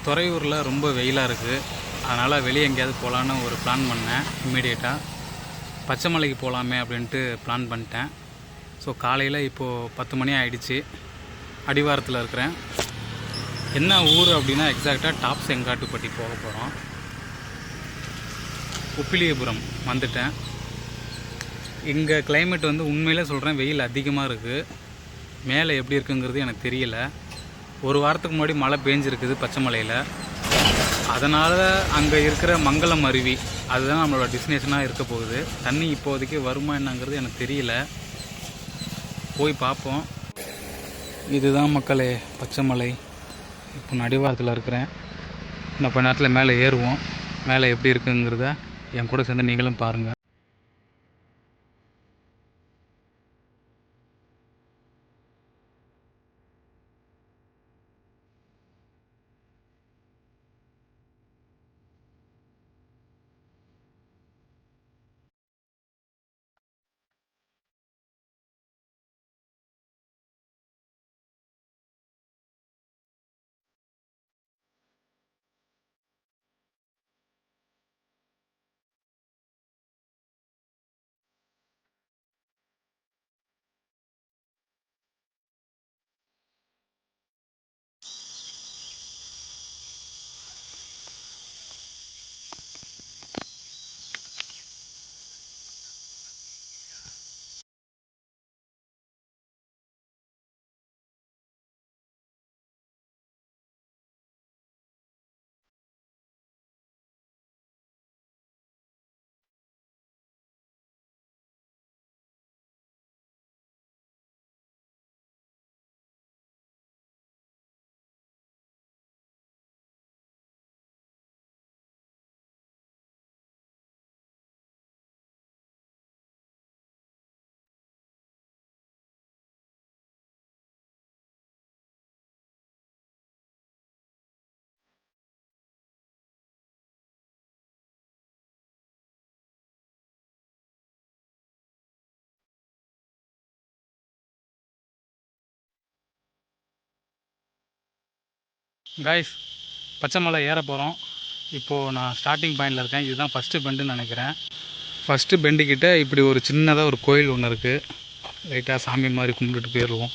துறையூரில் ரொம்ப வெயிலாக இருக்குது. அதனால் வெளியே எங்கேயாவது போகலான்னு ஒரு பிளான் பண்ணேன். இம்மீடியட்டாக பச்சை மலைக்கு போகலாமே அப்படின்ட்டு பிளான் பண்ணிட்டேன். ஸோ காலையில் இப்போது 10 மணி ஆகிடுச்சு. அடிவாரத்தில் இருக்கிறேன். என்ன ஊர் அப்படின்னா எக்ஸாக்டாக டாப் செங்காட்டுப்பட்டி போக போகிறோம். உப்பிலியபுரம் வந்துட்டேன். இங்கே கிளைமேட் வந்து உண்மையிலே சொல்கிறேன், வெயில் அதிகமாக இருக்குது. மேலே எப்படி இருக்குங்கிறது எனக்கு தெரியல. ஒரு வாரத்துக்கு முன்னாடி மழை பேஞ்சிருக்குது பச்சை மலையில். அதனால் அங்கே இருக்கிற மங்களம் அருவி அதுதான் நம்மளோட டெஸ்டினேஷனாக இருக்க போகுது. தண்ணி இப்போதைக்கு வருமா என்னங்கிறது எனக்கு தெரியல. போய் பார்ப்போம். இதுதான் மக்களே பச்சை மலை. இப்போ நடிவாரத்தில் இருக்கிறேன். இன்னும் கொஞ்ச நேரத்தில் மேலே ஏறுவோம். மேலே எப்படி இருக்குங்கிறத என் கூட சேர்ந்து நீங்களும் பாருங்கள். கைஸ், பச்சை மலை ஏற போகிறோம். இப்போது நான் ஸ்டார்டிங் பாயிண்டில் இருக்கேன். இதுதான் ஃபஸ்ட்டு பெண்டுன்னு நினைக்கிறேன். ஃபஸ்ட்டு பெண்டுக்கிட்ட இப்படி ஒரு சின்னதாக ஒரு கோயில் ஒன்று இருக்குது. லைட்டாக சாமி மாதிரி கும்பிட்டுட்டு போயிடுவோம்.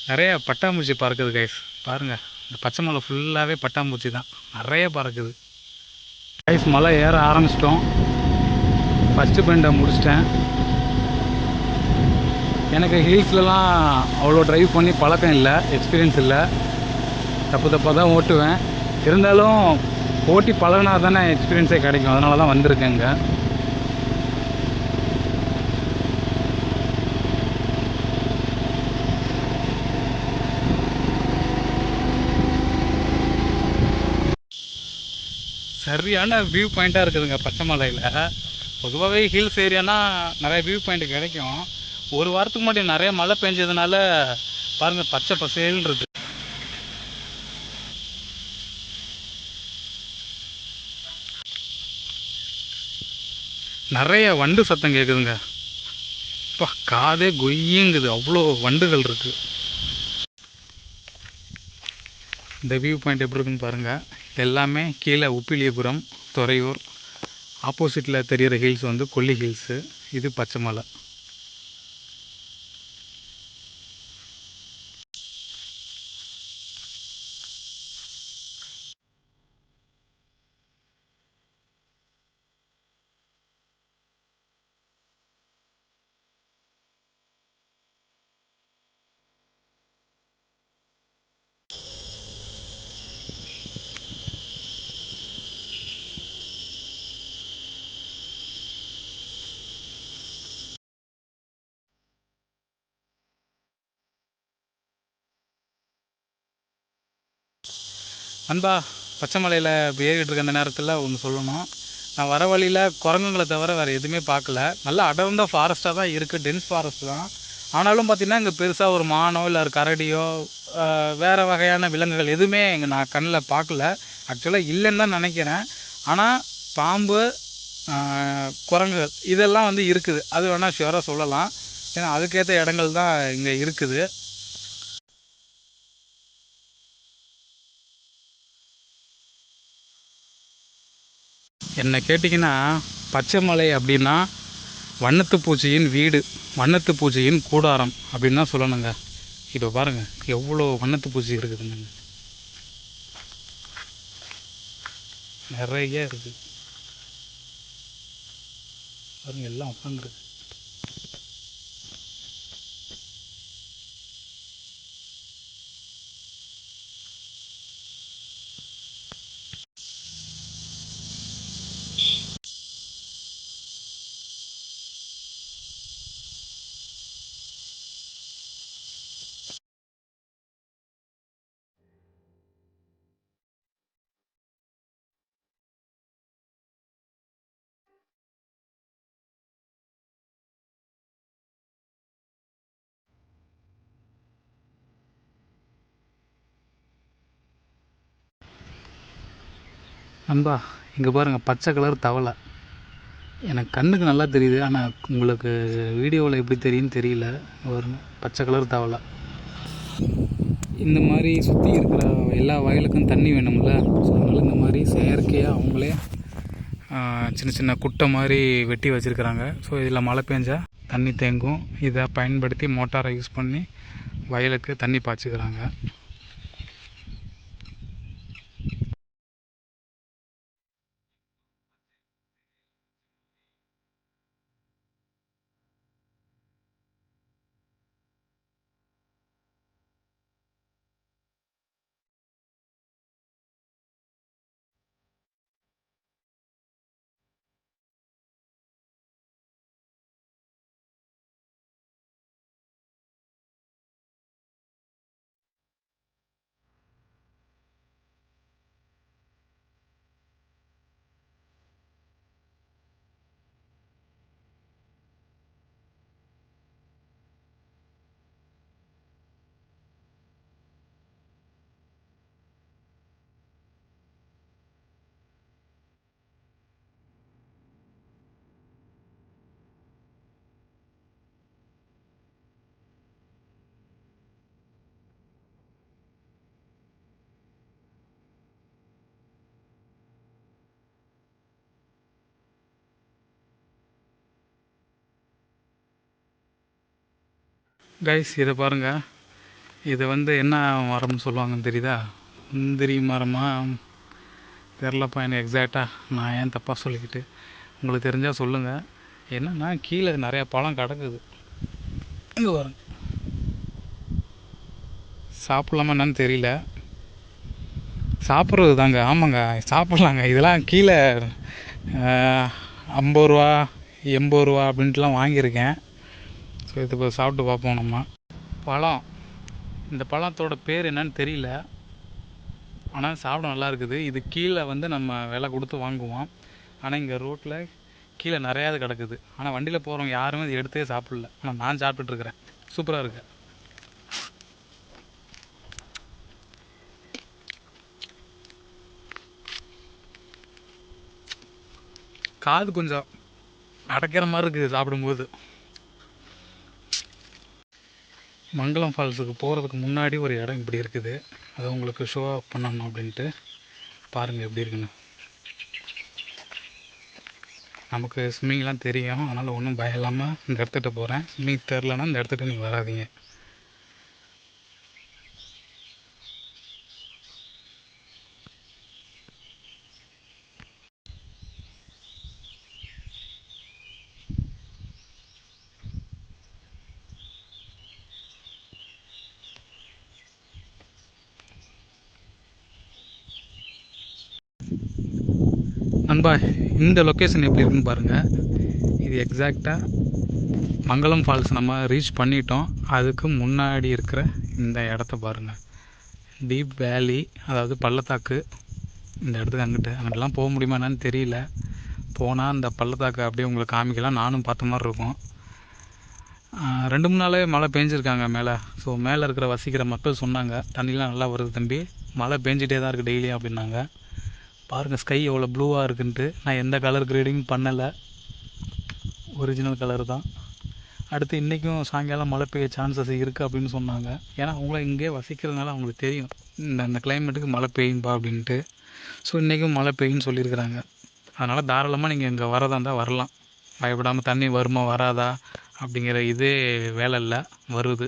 நிறைய பட்டாம்பூச்சி பறக்குது கைஸ், பாருங்கள். இந்த பச்சை மலை ஃபுல்லாகவே பட்டாம்பூச்சி தான், நிறைய பறக்குது. கைஸ், மலை ஏற ஆரம்பிச்சிட்டோம். ஃபஸ்ட்டு பெண்டை முடிச்சிட்டேன். எனக்கு ஹில்ஸ்லலாம் அவ்வளோ ட்ரைவ் பண்ணி பழக்கம் இல்லை, எக்ஸ்பீரியன்ஸ் இல்லை. தப்பாக தான் ஓட்டுவேன். இருந்தாலும் ஓட்டி பழகினா தானே எக்ஸ்பீரியன்ஸே கிடைக்கும். அதனால தான் வந்திருக்கேன் இங்கே. சரியான வியூ பாயிண்ட்டாக இருக்குதுங்க பச்சை மலையில். பொதுவாகவே ஹில்ஸ் ஏரியானா நிறைய வியூ பாயிண்ட் கிடைக்கும். ஒரு வாரத்துக்கு முன்னாடி நிறைய மழை பெஞ்சதுனால பாருங்கள் பச்சை பசேல்ன்றது. நிறைய வண்டு சத்தம் கேட்குதுங்க. இப்போ காதே கொய்யுங்குது, அவ்வளோ வண்டுகள் இருக்குது. இந்த வியூ பாயிண்ட் எப்படி இருக்குன்னு பாருங்கள். எல்லாமே கீழே உப்பிலியபுரம், துறையூர். ஆப்போசிட்டில் தெரிகிற ஹில்ஸ் வந்து கொல்லி ஹில்ஸு. இது பச்சை மலை. அன்பா, பச்சை மலையில் ஏறிட்டு இருக்க அந்த நேரத்தில் ஒன்று சொல்லணும். நான் வர வழியில் குரங்குங்களை தவிர வேறு எதுவுமே பார்க்கல. நல்லா அடர்ந்த ஃபாரஸ்ட்டாக தான் இருக்குது, டென்ஸ் ஃபாரஸ்ட் தான். ஆனாலும் பார்த்திங்கன்னா இங்கே பெருசாக ஒரு மானோ இல்லை ஒரு கரடியோ வேறு வகையான விலங்குகள் எதுவுமே இங்கே நான் கண்ணில் பார்க்கல. ஆக்சுவலாக இல்லைன்னு தான் நினைக்கிறேன். ஆனால் பாம்பு, குரங்குகள் இதெல்லாம் வந்து இருக்குது. அது வேணால் ஷுவராக சொல்லலாம். ஏன்னா அதுக்கேற்ற இடங்கள் தான் இங்கே இருக்குது. என்னை கேட்டிங்கன்னா பச்சை மலை அப்படின்னா வண்ணத்து பூச்சியின் வீடு, வண்ணத்து பூச்சியின் கூடாரம் அப்படின்னு தான் சொல்லணுங்க. இப்போ பாருங்கள் எவ்வளோ வண்ணத்து பூச்சி இருக்குதுங்க, நிறைய இருக்குது பாருங்கள், எல்லாம் உட்காந்துருக்கு. நண்பா இங்கே பாருங்கள், பச்சை கலர் தவளை. எனக்கு கண்ணுக்கு நல்லா தெரியுது, ஆனால் உங்களுக்கு வீடியோவில் எப்படி தெரியுன்னு தெரியல. ஒரு பச்சை கலர் தவளை. இந்த மாதிரி சுற்றி இருக்கிற எல்லா வயலுக்கும் தண்ணி வேணும்ல, ஸோ அதனால் இந்த மாதிரி செயற்கையாக அவங்களே சின்ன சின்ன குட்டை மாதிரி வெட்டி வச்சுருக்கிறாங்க. ஸோ இதில் மழை பெஞ்சால் தண்ணி தேங்கும். இதை பயன்படுத்தி மோட்டாரை யூஸ் பண்ணி வயலுக்கு தண்ணி பாய்ச்சிக்கிறாங்க. கைஸ் இதை பாருங்கள், இது என்ன மரம்னு சொல்லுவாங்கன்னு தெரியுதா? முந்திரி மரமாக தெரிலப்பா எனக்கு எக்ஸாக்டாக. நான் ஏன் தப்பாக சொல்லிக்கிட்டு, உங்களுக்கு தெரிஞ்சால் சொல்லுங்கள். என்னென்னா கீழே நிறையா பழம் கிடக்குது. இங்கே பாருங்க, சாப்பிட்லாமா என்னன்னு தெரியல. சாப்பிட்றது தாங்க, ஆமாங்க சாப்பிட்லாங்க. இதெல்லாம் கீழே 50 ரூபா 80 ரூபா அப்படின்ட்டுலாம் வாங்கியிருக்கேன். ஸோ இது இப்போ சாப்பிட்டு பார்ப்போம் நம்ம. பழம், இந்த பழத்தோட பேர் என்னன்னு தெரியல, ஆனால் சாப்பிட நல்லா இருக்குது. இது கீழே நம்ம விலை கொடுத்து வாங்குவோம். ஆனால் இங்கே ரோட்டில் கீழே நிறையாது கிடக்குது. ஆனால் வண்டியில் போகிறவங்க யாருமே இது எடுத்தே சாப்பிடல. ஆனால் நான் சாப்பிட்டுட்ருக்குறேன். சூப்பராக இருக்கு. காது கொஞ்சம் அடைக்கிற மாதிரி இருக்குது சாப்பிடும்போது. மங்களம் ஃபால்ஸுக்கு போகிறதுக்கு முன்னாடி ஒரு இடம் இப்படி இருக்குது. அதை உங்களுக்கு ஷோ ஆஃப் பண்ணணும் அப்படின்ட்டு பாருங்கள் எப்படி இருக்குன்னு. நமக்கு ஸ்விம்மிங்லாம் தெரியும், அதனால் ஒன்றும் பயம் இல்லாமல் இந்த இடத்துக்கிட்ட போகிறேன். ஸ்விம்மிங் தெரிலனா இந்த இடத்துக்கிட்ட நீங்கள் வராதிங்க. நண்பா இந்த லொக்கேஷன் எப்படி இருக்குன்னு பாருங்கள். இது எக்ஸாக்டாக மங்களம் ஃபால்ஸ் நம்ம ரீச் பண்ணிட்டோம். அதுக்கு முன்னாடி இருக்கிற இந்த இடத்த பாருங்கள். டீப் வேலி, அதாவது பள்ளத்தாக்கு. இந்த இடத்துக்கு அங்கிட்டலாம் போக முடியுமா என்னன்னு தெரியல. போனால் அந்த பள்ளத்தாக்கு அப்படியே உங்களுக்கு காமிக்கலாம். நானும் பார்த்த மாதிரி இருக்கும். 2-3 நாளாகவே மழை பெஞ்சிருக்காங்க மேலே. ஸோ மேலே இருக்கிற வசிக்கிற மக்கள் சொன்னாங்க, தண்ணிலாம் நல்லா வருது தம்பி, மழை பெஞ்சிட்டே தான் இருக்குது டெய்லியும் அப்படின்னாங்க. பாருங்கள் ஸ்கை எவ்வளோ ப்ளூவாக இருக்குன்ட்டு. நான் எந்த கலர் கிரேடிங் பண்ணலை, ஒரிஜினல் கலர் தான். அடுத்து இன்றைக்கும் சாயங்காலம் மழை பெய்ய சான்சஸ் இருக்குது அப்படின்னு சொன்னாங்க. ஏன்னா அவங்கள இங்கே வசிக்கிறதுனால அவங்களுக்கு தெரியும் இந்த கிளைமேட்டுக்கு மழை பெய்யும்பா அப்படின்ட்டு. ஸோ இன்றைக்கும் மழை பெய்யுன்னு சொல்லியிருக்கிறாங்க. அதனால் தாராளமாக நீங்கள் இங்கே வரதா இருந்தால் வரலாம். பயப்படாமல் தண்ணி வருமா வராதா அப்படிங்கிற இதே வேலை இல்லை, வருது.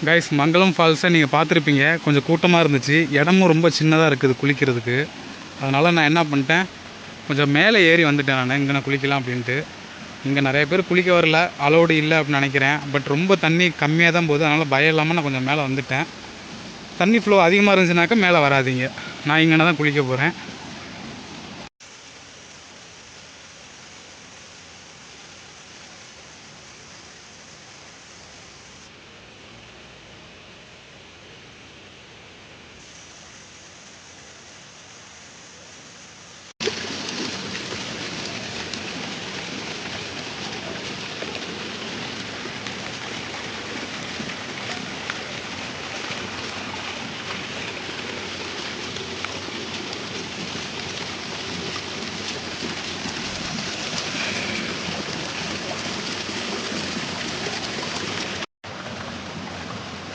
கைஸ், மங்களம் ஃபால்ஸை நீங்கள் பார்த்துருப்பீங்க. கொஞ்சம் கூட்டமாக இருந்துச்சு, இடமும் ரொம்ப சின்னதாக இருக்குது குளிக்கிறதுக்கு. அதனால் நான் என்ன பண்ணிட்டேன், கொஞ்சம் மேலே ஏறி வந்துட்டேன். இங்கே நான் குளிக்கலாம் அப்படின்ட்டு. இங்கே நிறைய பேர் குளிக்க வரல, அலோடு இல்லை அப்படின்னு நினைக்கிறேன். பட் ரொம்ப தண்ணி கம்மியாக தான் போகுது, அதனால் பயம் இல்லாமல் நான் கொஞ்சம் மேலே வந்துட்டேன். தண்ணி ஃப்ளோ அதிகமாக இருந்துச்சுனாக்கா மேலே வராதிங்க. நான் இங்கே தான் குளிக்க போகிறேன்.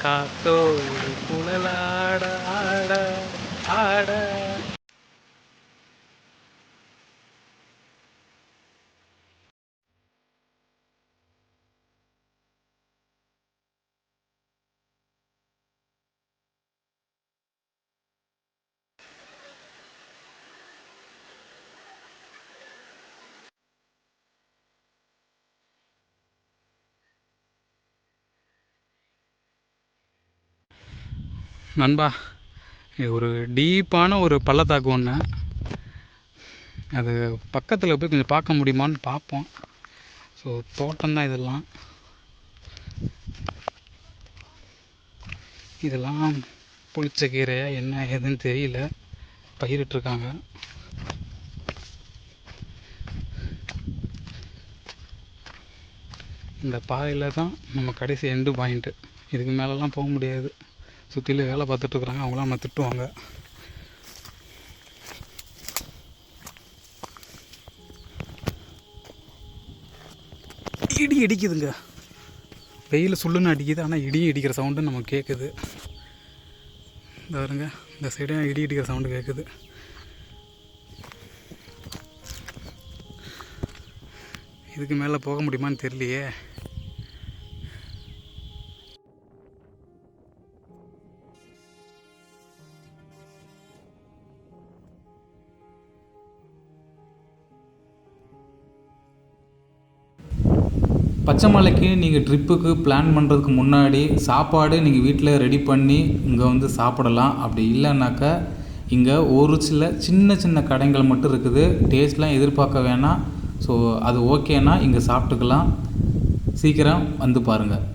காத்தோடு புனலாட ஆட ஆட. நண்பா, ஒரு டீப்பான ஒரு பள்ளத்தாக்கு ஒன்று, அது பக்கத்தில் போய் கொஞ்சம் பார்க்க முடியுமான்னு பார்ப்போம். ஸோ தோட்டம்தான் இதெல்லாம் புளிச்ச கீரையா என்ன ஏதுன்னு தெரியல, பயிரிட்டுருக்காங்க. இந்த பாறையில் தான் நம்ம கடைசி எண்டு பாயிண்ட்டு. இதுக்கு மேலெலாம் போக முடியாது. சுற்றிலும் வேலை பார்த்துட்ருக்குறாங்க, அவங்களாம் நம்ம திட்டுவாங்க. இடி இடிக்குதுங்க, வெயில் சுள்ளுன்னு அடிக்குது, ஆனால் இடி இடிக்கிற சவுண்டு நமக்கு கேட்குது. இந்த வருங்க, இந்த சைடும் இடி இடிக்கிற சவுண்டு கேட்குது. இதுக்கு மேலே போக முடியுமான்னு தெரியலையே. பச்சைமலைக்கு நீங்கள் ட்ரிப்புக்கு பிளான் பண்ணுறதுக்கு முன்னாடி சாப்பாடு நீங்கள் வீட்டில் ரெடி பண்ணி இங்கே வந்து சாப்பிடலாம். அப்படி இல்லைன்னாக்கா இங்கே ஒரு சின்ன சின்ன கடைகள் மட்டும் இருக்குது. டேஸ்ட்லாம் எதிர்பார்க்க வேணாம். ஸோ அது ஓகேனா இங்கே சாப்பிட்டுக்கலாம். சீக்கிரம் வந்து பாருங்கள்.